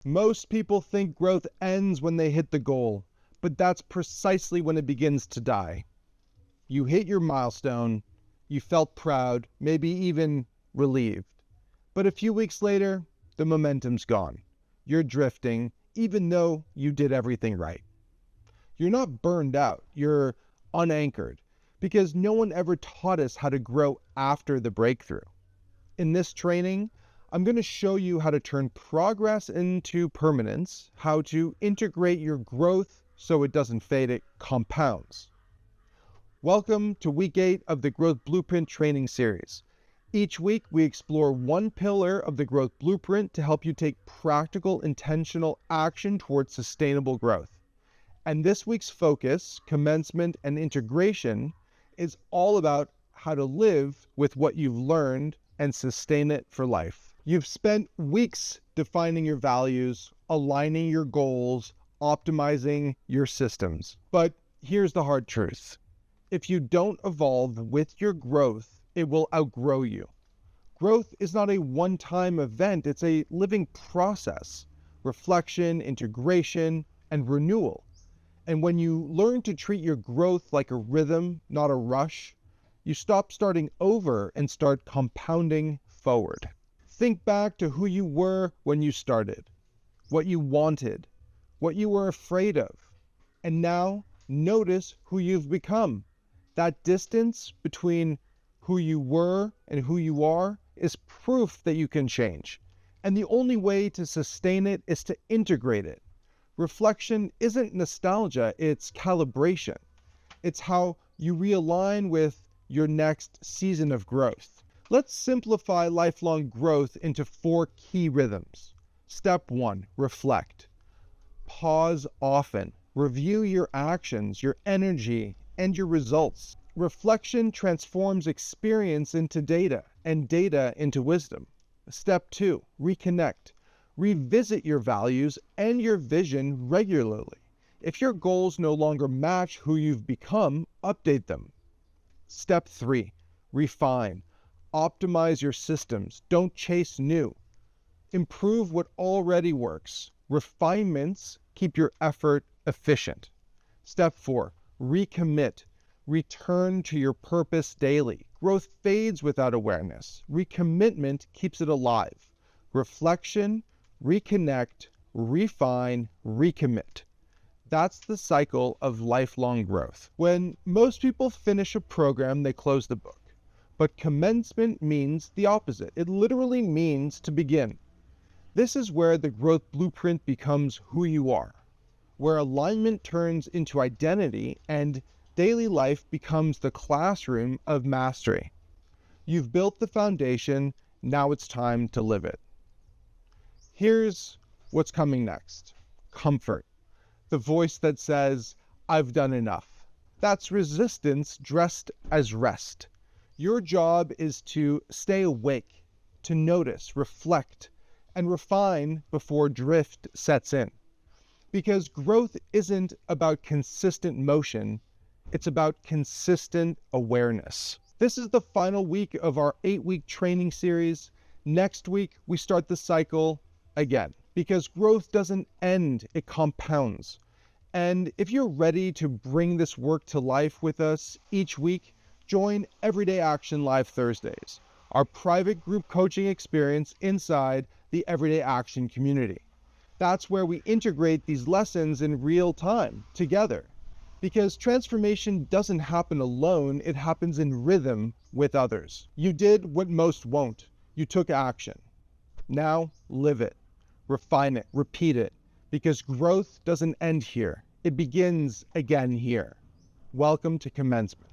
Most people think growth ends when they hit the goal, but that's precisely when it begins to die. You hit your milestone, you felt proud, maybe even relieved. But a few weeks later, the momentum's gone. You're drifting, even though you did everything right. You're not burned out, you're unanchored, because no one ever taught us how to grow after the breakthrough. In this training, I'm going to show you how to turn progress into permanence, how to integrate your growth so it doesn't fade, it compounds. Welcome to week 8 of the Growth Blueprint training series. Each week, we explore one pillar of the growth blueprint to help you take practical, intentional action towards sustainable growth. And this week's focus, commencement and integration, is all about how to live with what you've learned and sustain it for life. You've spent weeks defining your values, aligning your goals, optimizing your systems. But here's the hard truth. If you don't evolve with your growth, it will outgrow you. Growth is not a one-time event, it's a living process. Reflection, integration, and renewal. And when you learn to treat your growth like a rhythm, not a rush, you stop starting over and start compounding forward. Think back to who you were when you started, what you wanted, what you were afraid of, and now notice who you've become. That distance between who you were and who you are is proof that you can change. And the only way to sustain it is to integrate it. Reflection isn't nostalgia, it's calibration. It's how you realign with your next season of growth. Let's simplify lifelong growth into 4 key rhythms. Step 1, reflect. Pause often. Review your actions, your energy, and your results. Reflection transforms experience into data, and data into wisdom. Step 2, reconnect. Revisit your values and your vision regularly. If your goals no longer match who you've become, update them. Step 3, refine. Optimize your systems. Don't chase new. Improve what already works. Refinements keep your effort efficient. Step 4, recommit. Return to your purpose daily. Growth fades without awareness. Recommitment keeps it alive. Reflection, reconnect, refine, recommit. That's the cycle of lifelong growth. When most people finish a program, they close the book. But commencement means the opposite. It literally means to begin. This is where the growth blueprint becomes who you are, where alignment turns into identity and daily life becomes the classroom of mastery. You've built the foundation, now it's time to live it. Here's what's coming next. Comfort. The voice that says, I've done enough. That's resistance dressed as rest. Your job is to stay awake, to notice, reflect, and refine before drift sets in. Because growth isn't about consistent motion, it's about consistent awareness. This is the final week of our 8-week training series. Next week, we start the cycle again. Because growth doesn't end, it compounds. And if you're ready to bring this work to life with us each week, join Everyday Action Live Thursdays, our private group coaching experience inside the Everyday Action community. That's where we integrate these lessons in real time together. Because transformation doesn't happen alone, it happens in rhythm with others. You did what most won't. You took action. Now live it, refine it, repeat it, because growth doesn't end here. It begins again here. Welcome to Commencement.